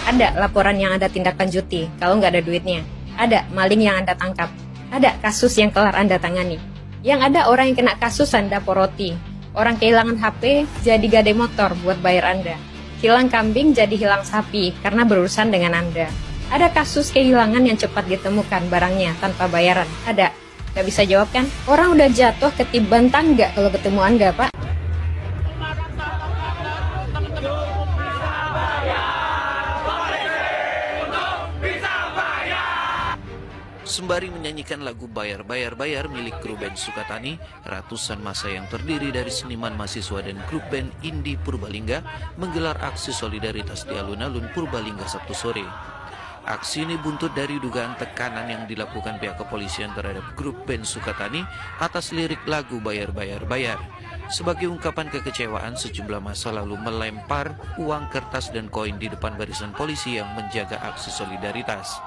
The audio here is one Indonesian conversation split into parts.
Ada laporan yang Anda tindak lanjuti kalau nggak ada duitnya. Ada maling yang Anda tangkap. Ada kasus yang kelar Anda tangani. Yang ada orang yang kena kasus Anda poroti. Orang kehilangan HP jadi gade motor buat bayar Anda. Hilang kambing jadi hilang sapi karena berurusan dengan Anda. Ada kasus kehilangan yang cepat ditemukan barangnya tanpa bayaran. Ada. Gak bisa jawab kan? Orang udah jatuh ketiban tangga kalau ketemu Anda, Pak. Sembari menyanyikan lagu Bayar Bayar Bayar milik grup band Sukatani, ratusan massa yang terdiri dari seniman mahasiswa dan grup band Indie Purbalingga menggelar aksi solidaritas di alun-alun Purbalingga Sabtu sore. Aksi ini buntut dari dugaan tekanan yang dilakukan pihak kepolisian terhadap grup band Sukatani atas lirik lagu Bayar Bayar Bayar. Sebagai ungkapan kekecewaan, sejumlah massa lalu melempar uang kertas dan koin di depan barisan polisi yang menjaga aksi solidaritas.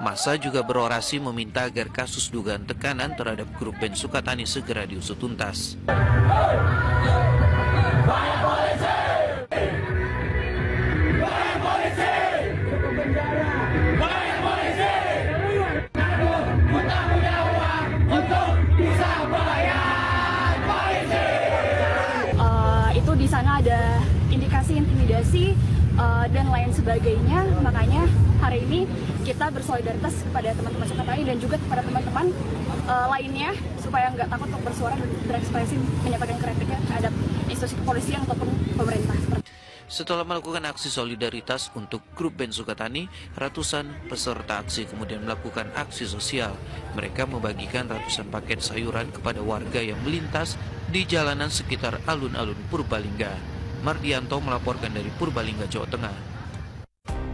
Massa juga berorasi meminta agar kasus dugaan tekanan terhadap grup band Sukatani segera diusut tuntas. Itu di sana ada indikasi intimidasi dan lain sebagainya, makanya hari ini kita bersolidaritas kepada teman-teman Sukatani dan juga kepada teman-teman lainnya supaya nggak takut untuk bersuara dan berekspresi menyampaikan kritiknya terhadap institusi kepolisian ataupun pemerintah. Setelah melakukan aksi solidaritas untuk grup band Sukatani, ratusan peserta aksi kemudian melakukan aksi sosial. Mereka membagikan ratusan paket sayuran kepada warga yang melintas di jalanan sekitar alun-alun Purbalingga. Mardianto melaporkan dari Purbalingga, Jawa Tengah.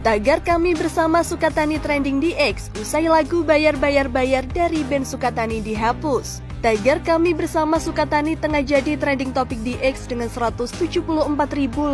Tagar kami bersama Sukatani trending di X usai lagu Bayar Bayar Bayar dari band Sukatani dihapus. Tagar kami bersama Sukatani tengah jadi trending topik di X dengan 174.000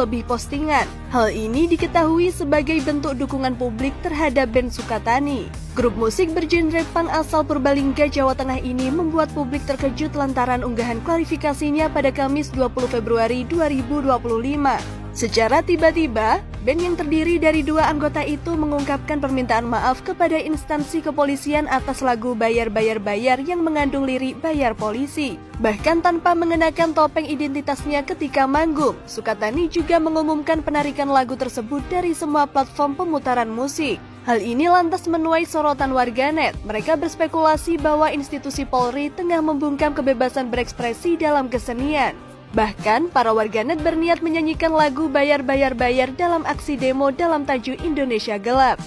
lebih postingan. Hal ini diketahui sebagai bentuk dukungan publik terhadap band Sukatani. Grup musik bergenre punk asal Purbalingga, Jawa Tengah ini membuat publik terkejut lantaran unggahan klarifikasinya pada Kamis 20 Februari 2025. Secara tiba-tiba, band yang terdiri dari 2 anggota itu mengungkapkan permintaan maaf kepada instansi kepolisian atas lagu Bayar Bayar Bayar yang mengandung lirik bayar polisi. Bahkan tanpa mengenakan topeng identitasnya ketika manggung, Sukatani juga mengumumkan penarikan lagu tersebut dari semua platform pemutaran musik. Hal ini lantas menuai sorotan warganet. Mereka berspekulasi bahwa institusi Polri tengah membungkam kebebasan berekspresi dalam kesenian. Bahkan, para warganet berniat menyanyikan lagu Bayar Bayar Bayar dalam aksi demo dalam tajuk Indonesia Gelap.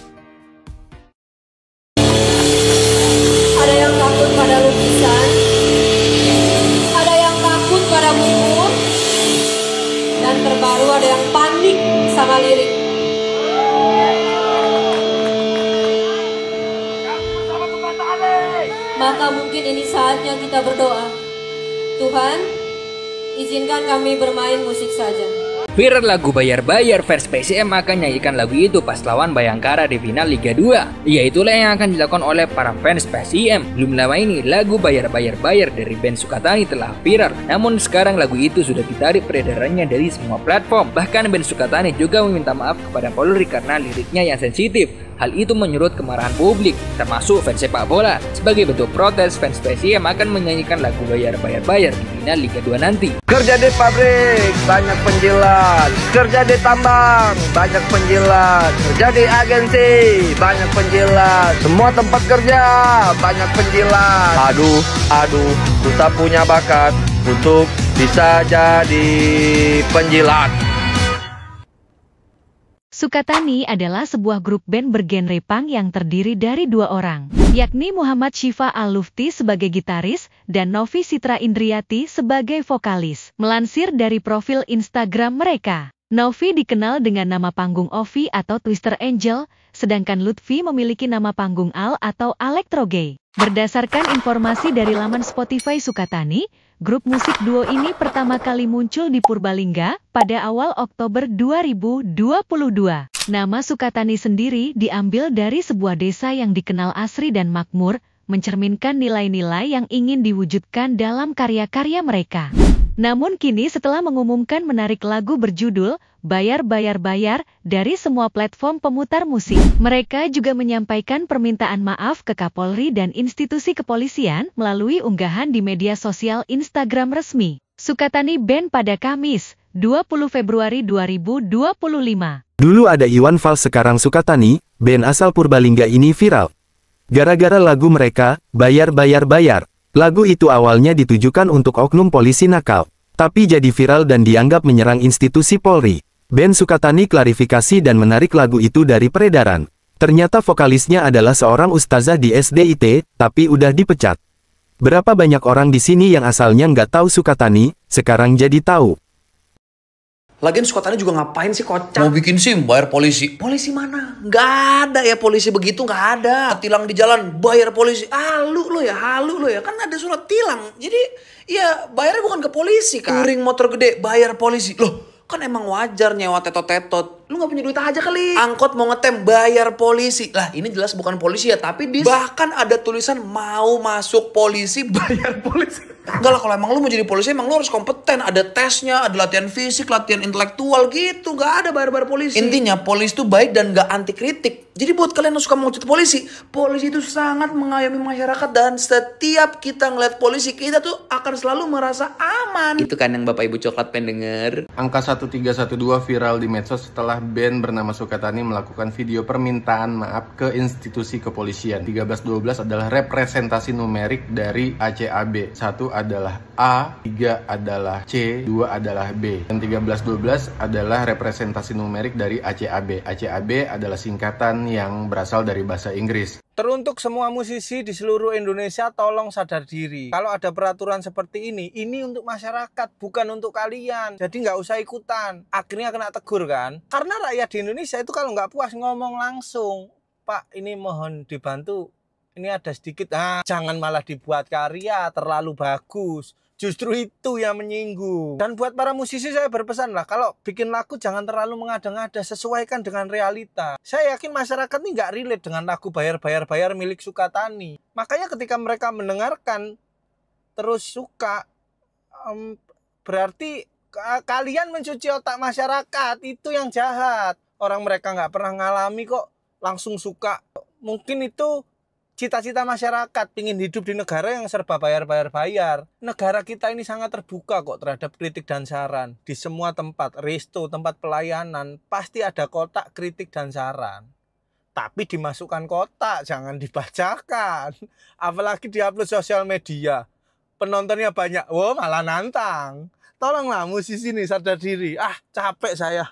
Ada yang takut pada lukisan, ada yang takut pada buku, dan terbaru ada yang panik sama lirik. Maka mungkin ini saatnya kita berdoa. Tuhan, izinkan kami bermain musik saja. Viral lagu Bayar Bayar fans PSM akan nyanyikan lagu itu pas lawan Bayangkara di final Liga 2. Ya itulah yang akan dilakukan oleh para fans PSM. Belum lama ini lagu Bayar Bayar Bayar dari band Sukatani telah viral. Namun sekarang lagu itu sudah ditarik peredarannya dari semua platform. Bahkan band Sukatani juga meminta maaf kepada Polri karena liriknya yang sensitif. Hal itu menyurut kemarahan publik, termasuk fans sepak bola. Sebagai bentuk protes, fans PSM akan menyanyikan lagu Bayar Bayar Bayar di final Liga 2 nanti. Kerja di pabrik, banyak penjilat. Kerja di tambang, banyak penjilat. Kerja di agensi, banyak penjilat. Semua tempat kerja, banyak penjilat. Aduh, kita punya bakat untuk bisa jadi penjilat. Sukatani adalah sebuah grup band bergenre punk yang terdiri dari 2 orang, yakni Muhammad Syifa Al-Lufti sebagai gitaris dan Novi Citra Indriati sebagai vokalis. Melansir dari profil Instagram mereka, Novi dikenal dengan nama panggung Ovi atau Twister Angel, sedangkan Lutfi memiliki nama panggung Al atau Electrogay. Berdasarkan informasi dari laman Spotify Sukatani, grup musik duo ini pertama kali muncul di Purbalingga pada awal Oktober 2022. Nama Sukatani sendiri diambil dari sebuah desa yang dikenal asri dan makmur, mencerminkan nilai-nilai yang ingin diwujudkan dalam karya-karya mereka. Namun kini setelah mengumumkan menarik lagu berjudul Bayar Bayar Bayar dari semua platform pemutar musik, mereka juga menyampaikan permintaan maaf ke Kapolri dan institusi kepolisian melalui unggahan di media sosial Instagram resmi Sukatani Band pada Kamis, 20 Februari 2025. Dulu ada Iwan Fals, sekarang Sukatani, band asal Purbalingga ini viral. Gara-gara lagu mereka, Bayar Bayar Bayar. Lagu itu awalnya ditujukan untuk oknum polisi nakal, tapi jadi viral dan dianggap menyerang institusi Polri. Band Sukatani klarifikasi dan menarik lagu itu dari peredaran. Ternyata vokalisnya adalah seorang ustazah di SDIT, tapi udah dipecat. Berapa banyak orang di sini yang asalnya nggak tahu Sukatani, sekarang jadi tahu. Lagian Sukatani juga ngapain sih, kocak? Mau bikin SIM, bayar polisi. Polisi mana? Nggak ada ya polisi begitu, nggak ada. Tilang di jalan, bayar polisi. Halu lo ya. Kan ada surat tilang. Jadi ya bayarnya bukan ke polisi kan. Touring motor gede, bayar polisi. Loh, kan emang wajar nyewa tetot-tetot. Lu nggak punya duit aja kali. Angkot mau ngetem, bayar polisi. Lah ini jelas bukan polisi ya, tapi bahkan ada tulisan mau masuk polisi, bayar polisi. Enggak lah, kalau emang lu mau jadi polisi emang lu harus kompeten. Ada tesnya, ada latihan fisik, latihan intelektual gitu. Gak ada bayar-bayar polisi. Intinya polisi itu baik dan gak anti kritik. Jadi buat kalian yang suka mengucut polisi itu sangat mengayomi masyarakat. Dan setiap kita ngeliat polisi, kita tuh akan selalu merasa aman. Itu kan yang Bapak Ibu Coklat pengen denger. Angka 1312 viral di medsos setelah band bernama Sukatani melakukan video permintaan maaf ke institusi kepolisian. 1312 adalah representasi numerik dari ACAB. 1 adalah A, 3 adalah C, 2 adalah B. Dan 1312 adalah representasi numerik dari ACAB. ACAB adalah singkatan yang berasal dari bahasa Inggris. Teruntuk semua musisi di seluruh Indonesia, tolong sadar diri. Kalau ada peraturan seperti ini untuk masyarakat, bukan untuk kalian. Jadi nggak usah ikutan. Akhirnya kena tegur kan? Karena rakyat di Indonesia itu kalau nggak puas ngomong langsung, Pak, ini mohon dibantu. Ini ada sedikit, jangan malah dibuat karya terlalu bagus. Justru itu yang menyinggung. Dan buat para musisi saya berpesan lah, kalau bikin lagu jangan terlalu mengada-ngada, sesuaikan dengan realita. Saya yakin masyarakat ini nggak relate dengan lagu Bayar-Bayar-Bayar milik Sukatani. Makanya ketika mereka mendengarkan terus suka, berarti kalian mencuci otak masyarakat, itu yang jahat. Orang mereka nggak pernah ngalami kok langsung suka. Mungkin itu cita-cita masyarakat, ingin hidup di negara yang serba bayar-bayar-bayar. Negara kita ini sangat terbuka kok terhadap kritik dan saran. Di semua tempat, resto, tempat pelayanan, pasti ada kotak kritik dan saran. Tapi dimasukkan kotak, jangan dibacakan. Apalagi diupload sosial media. Penontonnya banyak, malah nantang. Tolonglah musisi ini sadar diri. Capek saya.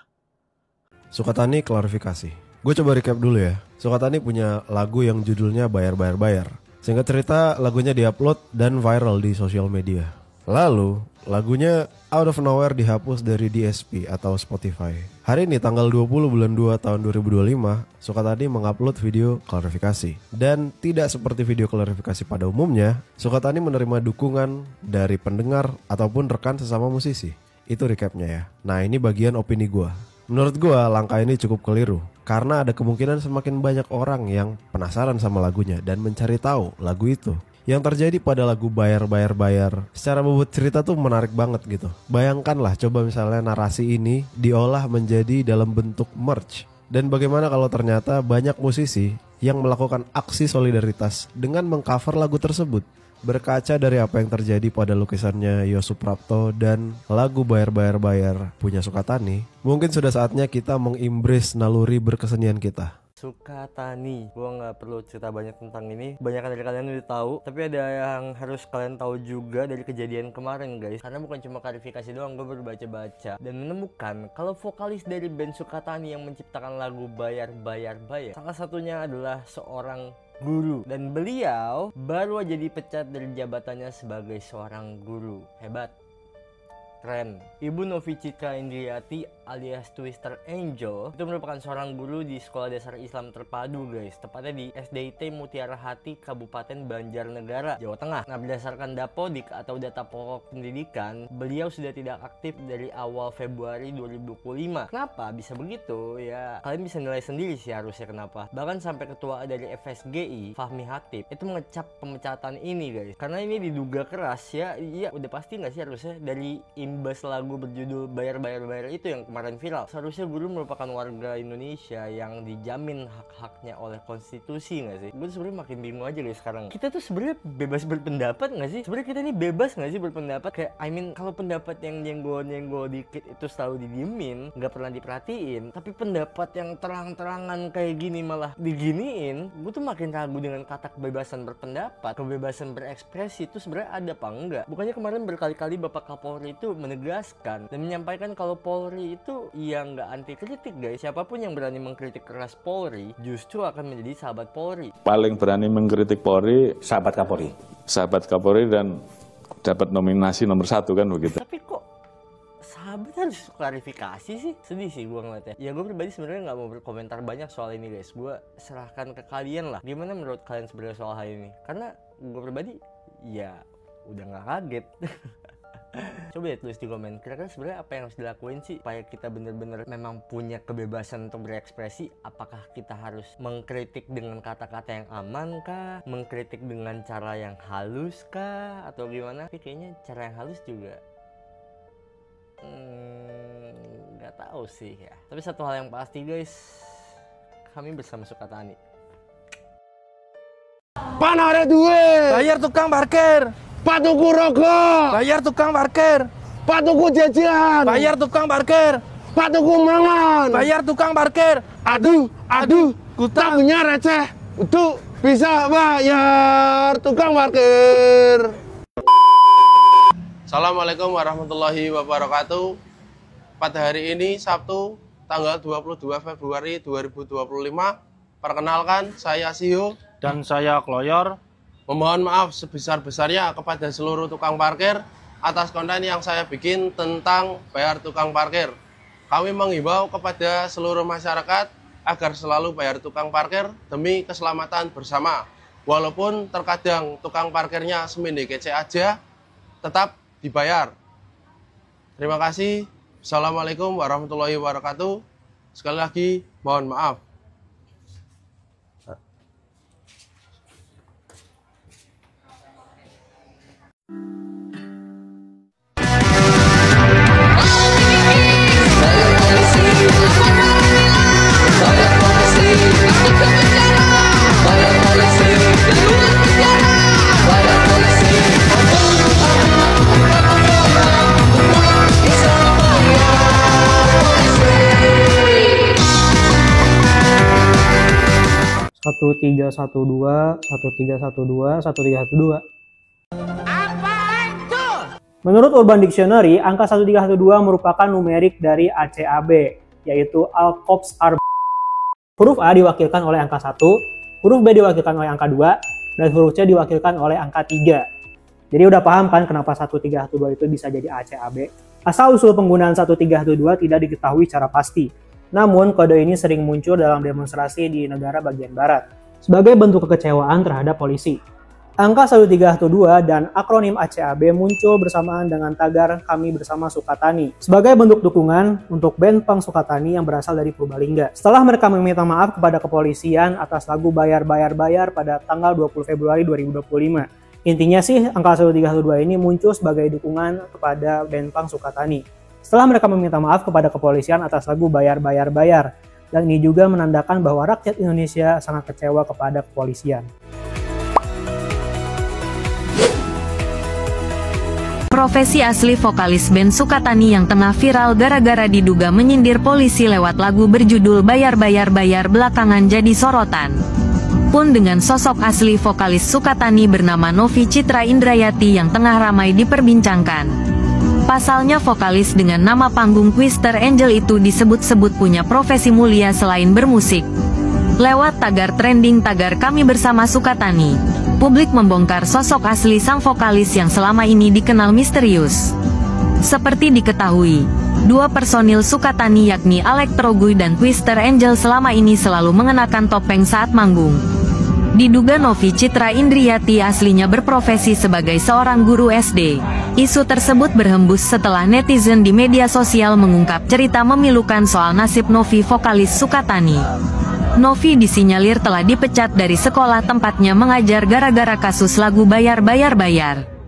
Sukatani klarifikasi. Gue coba recap dulu ya. Sukatani punya lagu yang judulnya Bayar Bayar Bayar. Singkat cerita, lagunya diupload dan viral di sosial media. Lalu, lagunya out of nowhere dihapus dari DSP atau Spotify. Hari ini tanggal 20 bulan 2 tahun 2025, Sukatani mengupload video klarifikasi. Dan tidak seperti video klarifikasi pada umumnya, Sukatani menerima dukungan dari pendengar ataupun rekan sesama musisi. Itu recapnya ya. Nah, ini bagian opini gue. Menurut gue, langkah ini cukup keliru. Karena ada kemungkinan semakin banyak orang yang penasaran sama lagunya dan mencari tahu lagu itu. Yang terjadi pada lagu Bayar Bayar Bayar, secara bobot cerita tuh menarik banget gitu. Bayangkanlah coba misalnya narasi ini diolah menjadi dalam bentuk merch. Dan bagaimana kalau ternyata banyak musisi yang melakukan aksi solidaritas dengan mengcover lagu tersebut. Berkaca dari apa yang terjadi pada lukisannya Yosuf Prapto dan lagu Bayar Bayar Bayar punya Sukatani, mungkin sudah saatnya kita mengimbres naluri berkesenian kita. Sukatani, gue nggak perlu cerita banyak tentang ini. Banyak dari kalian udah tahu, tapi ada yang harus kalian tahu juga dari kejadian kemarin guys. Karena bukan cuma klarifikasi doang, gue baru baca-baca dan menemukan kalau vokalis dari band Sukatani yang menciptakan lagu Bayar Bayar Bayar, salah satunya adalah seorang guru, dan beliau baru aja dipecat dari jabatannya sebagai seorang guru. Hebat. keren. Ibu Novi Citra Indriati alias Twister Angel itu merupakan seorang guru di Sekolah Dasar Islam Terpadu guys, tepatnya di SDIT Mutiara Hati Kabupaten Banjarnegara, Jawa Tengah. Nah, berdasarkan Dapodik atau data pokok pendidikan, beliau sudah tidak aktif dari awal Februari 2025. Kenapa bisa begitu? Ya kalian bisa nilai sendiri sih harusnya kenapa. Bahkan sampai ketua dari FSGI Fahmi Hatib itu mengecap pemecatan ini guys, karena ini diduga keras ya. Iya udah pasti nggak sih harusnya dari imbas lagu berjudul Bayar itu yang kemarin viral. Seharusnya guru merupakan warga Indonesia yang dijamin hak-haknya oleh konstitusi nggak sih? Gue sebenarnya makin bingung aja guys sekarang. Kita tuh sebenarnya bebas berpendapat nggak sih? Sebenarnya kita ini bebas nggak sih berpendapat? Kayak kalau pendapat yang nyenggol dikit itu selalu didiemin, nggak pernah diperhatiin. Tapi pendapat yang terang-terangan kayak gini malah diginiin, gue tuh makin ragu dengan kata kebebasan berpendapat, kebebasan berekspresi itu sebenarnya ada apa enggak? Bukannya kemarin berkali-kali Bapak Kapolri itu menegaskan dan menyampaikan kalau Polri itu ya nggak anti kritik guys. Siapapun yang berani mengkritik keras Polri justru akan menjadi sahabat Polri. Paling berani mengkritik Polri sahabat Kapolri. Sahabat Kapolri dan dapat nominasi nomor 1 kan begitu. Tapi kok sahabat harus klarifikasi sih? Sedih sih gue ngeliatnya. Ya gue pribadi sebenarnya nggak mau berkomentar banyak soal ini guys. Gue serahkan ke kalian lah. Gimana menurut kalian sebenarnya soal hal ini? Karena gue pribadi ya udah nggak kaget. Coba ya tulis di komen, kira-kira sebenarnya apa yang harus dilakuin sih supaya kita bener-bener memang punya kebebasan untuk berekspresi? Apakah kita harus mengkritik dengan kata-kata yang aman kah? Mengkritik dengan cara yang halus kah? Atau gimana? Tapi kayaknya cara yang halus juga nggak tahu sih ya. Tapi satu hal yang pasti guys, kami bersama Sukatani. Pana ada duit. Bayar tukang parkir. Pak tuku rokok. Bayar tukang parkir. Pak tuku jajan. Bayar tukang parkir. Pak tuku mangan. Bayar tukang parkir. Aduh, kutangnya receh. Untuk bisa bayar tukang parkir. Assalamualaikum warahmatullahi wabarakatuh. Pada hari ini Sabtu tanggal 22 Februari 2025. Perkenalkan, saya Sio dan saya Kloyor. Memohon maaf sebesar-besarnya kepada seluruh tukang parkir atas konten yang saya bikin tentang bayar tukang parkir. Kami menghimbau kepada seluruh masyarakat agar selalu bayar tukang parkir demi keselamatan bersama. Walaupun terkadang tukang parkirnya semini kece aja, tetap dibayar. Terima kasih. Assalamualaikum warahmatullahi wabarakatuh. Sekali lagi, mohon maaf. Satu 1312 1312 1312. Menurut Urban Dictionary, angka 1312 merupakan numerik dari ACAB, yaitu Al-Qops Ar. Huruf A diwakilkan oleh angka 1, huruf B diwakilkan oleh angka 2, dan huruf C diwakilkan oleh angka 3. Jadi udah paham kan kenapa 1312 itu bisa jadi ACAB? Asal-usul penggunaan 1312 tidak diketahui secara pasti. Namun, kode ini sering muncul dalam demonstrasi di negara bagian barat sebagai bentuk kekecewaan terhadap polisi. Angka 1312 dan akronim ACAB muncul bersamaan dengan tagar Kami Bersama Sukatani sebagai bentuk dukungan untuk band punk Sukatani yang berasal dari Purbalingga. Setelah mereka meminta maaf kepada kepolisian atas lagu Bayar pada tanggal 20 Februari 2025. Intinya sih, angka 1312 ini muncul sebagai dukungan kepada band punk Sukatani. Setelah mereka meminta maaf kepada kepolisian atas lagu Bayar. Dan ini juga menandakan bahwa rakyat Indonesia sangat kecewa kepada kepolisian. Profesi asli vokalis band Sukatani yang tengah viral gara-gara diduga menyindir polisi lewat lagu berjudul Bayar belakangan jadi sorotan. Pun dengan sosok asli vokalis Sukatani bernama Novi Citra Indriati yang tengah ramai diperbincangkan. Pasalnya vokalis dengan nama panggung Twister Angel itu disebut-sebut punya profesi mulia selain bermusik. Lewat tagar trending tagar Kami Bersama Sukatani, publik membongkar sosok asli sang vokalis yang selama ini dikenal misterius. Seperti diketahui, dua personil Sukatani yakni Elektrogui dan Twister Angel selama ini selalu mengenakan topeng saat manggung. Diduga Novi Citra Indriati aslinya berprofesi sebagai seorang guru SD. Isu tersebut berhembus setelah netizen di media sosial mengungkap cerita memilukan soal nasib Novi, vokalis Sukatani. Novi disinyalir telah dipecat dari sekolah tempatnya mengajar gara-gara kasus lagu bayar-bayar-bayar.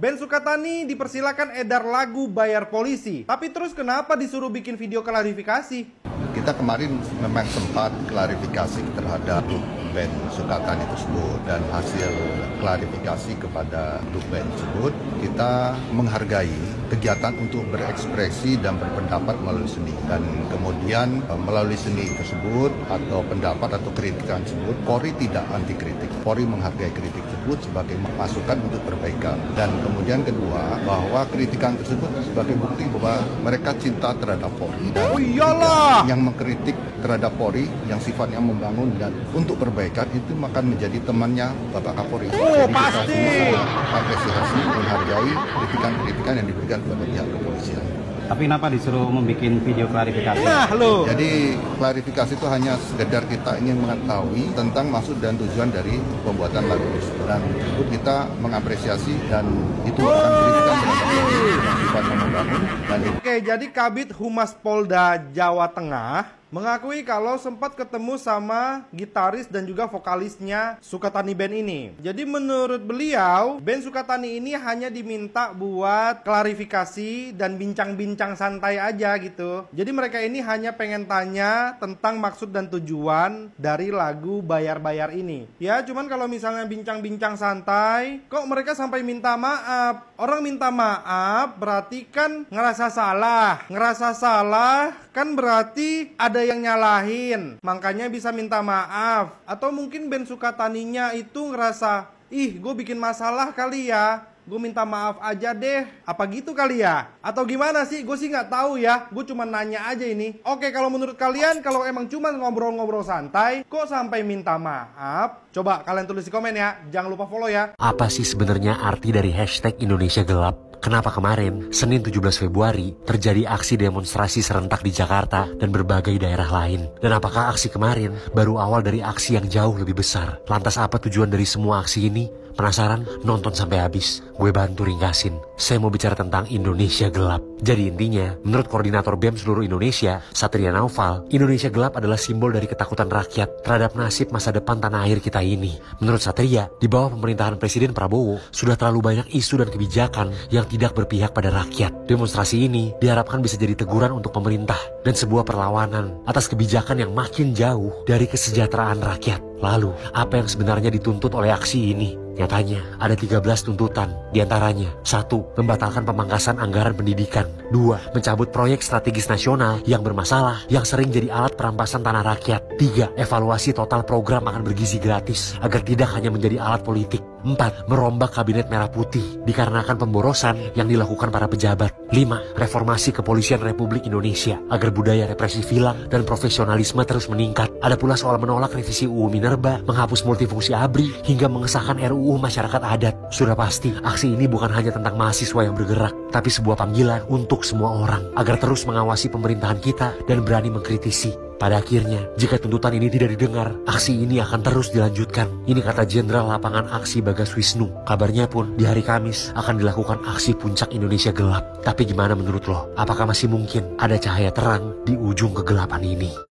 Band Sukatani dipersilakan edar lagu Bayar Polisi, tapi terus kenapa disuruh bikin video klarifikasi? Kita kemarin memang sempat klarifikasi terhadap grup band Sukatani tersebut, dan hasil klarifikasi kepada grup band tersebut, kita menghargai kegiatan untuk berekspresi dan berpendapat melalui seni, dan kemudian melalui seni tersebut atau pendapat atau kritikan tersebut, Polri tidak anti kritik. Polri menghargai kritik tersebut sebagai masukan untuk perbaikan, dan kemudian kedua, bahwa kritikan tersebut sebagai bukti bahwa mereka cinta terhadap Polri, dan yang mengkritik terhadap Polri yang sifatnya membangun dan untuk perbaikan itu akan menjadi temannya Bapak Kapolri. Jadi kita semua apresiasi, menghargai kritikan-kritikan yang diberikan kepada pihak kepolisian. Tapi kenapa disuruh membuat video klarifikasi? Jadi klarifikasi itu hanya sekedar kita ingin mengetahui tentang maksud dan tujuan dari pembuatan lagu tersebut, dan itu kita mengapresiasi, dan itu bukan kritikan terhadap Polri yang sifatnya membangun. Oke, jadi Kabid Humas Polda Jawa Tengah mengakui kalau sempat ketemu sama gitaris dan juga vokalisnya Sukatani Band ini. Jadi menurut beliau, band Sukatani ini hanya diminta buat klarifikasi dan bincang-bincang santai aja gitu. Jadi mereka ini hanya pengen tanya tentang maksud dan tujuan dari lagu Bayar-Bayar ini. Ya, cuman kalau misalnya bincang-bincang santai, kok mereka sampai minta maaf? Orang minta maaf berarti kan ngerasa salah. Ngerasa salah kan berarti ada yang nyalahin, makanya bisa minta maaf. Atau mungkin band Sukataninya itu ngerasa, ih gue bikin masalah kali ya, gue minta maaf aja deh, apa gitu kali ya? Atau gimana sih? Gue sih nggak tahu ya, gue cuma nanya aja ini. Oke, kalau menurut kalian, kalau emang cuma ngobrol-ngobrol santai, kok sampai minta maaf? Coba kalian tulis di komen ya, jangan lupa follow ya. Apa sih sebenarnya arti dari hashtag Indonesia Gelap? Kenapa kemarin, Senin 17 Februari, terjadi aksi demonstrasi serentak di Jakarta dan berbagai daerah lain? Dan apakah aksi kemarin baru awal dari aksi yang jauh lebih besar? Lantas apa tujuan dari semua aksi ini? Penasaran? Nonton sampai habis. Gue bantu ringkasin. Saya mau bicara tentang Indonesia Gelap. Jadi intinya, menurut Koordinator BEM seluruh Indonesia, Satria Naufal, Indonesia Gelap adalah simbol dari ketakutan rakyat terhadap nasib masa depan tanah air kita ini. Menurut Satria, di bawah pemerintahan Presiden Prabowo, sudah terlalu banyak isu dan kebijakan yang tidak berpihak pada rakyat. Demonstrasi ini diharapkan bisa jadi teguran untuk pemerintah dan sebuah perlawanan atas kebijakan yang makin jauh dari kesejahteraan rakyat. Lalu, apa yang sebenarnya dituntut oleh aksi ini? Nyatanya, ada 13 tuntutan. Di antaranya, 1. Membatalkan pemangkasan anggaran pendidikan. 2. Mencabut proyek strategis nasional yang bermasalah, yang sering jadi alat perampasan tanah rakyat. 3. Evaluasi total program makan bergizi gratis, agar tidak hanya menjadi alat politik. 4. Merombak kabinet merah putih, dikarenakan pemborosan yang dilakukan para pejabat. 5. Reformasi kepolisian Republik Indonesia, agar budaya represif hilang dan profesionalisme terus meningkat. Ada pula soal menolak revisi UU Minerba, menghapus multifungsi ABRI, hingga mengesahkan RUU Masyarakat Adat. Sudah pasti, aksi ini bukan hanya tentang mahasiswa yang bergerak, tapi sebuah panggilan untuk semua orang, agar terus mengawasi pemerintahan kita dan berani mengkritisi. Pada akhirnya, jika tuntutan ini tidak didengar, aksi ini akan terus dilanjutkan. Ini kata Jenderal Lapangan Aksi Bagas Wisnu. Kabarnya pun di hari Kamis akan dilakukan aksi puncak Indonesia Gelap. Tapi gimana menurut lo? Apakah masih mungkin ada cahaya terang di ujung kegelapan ini?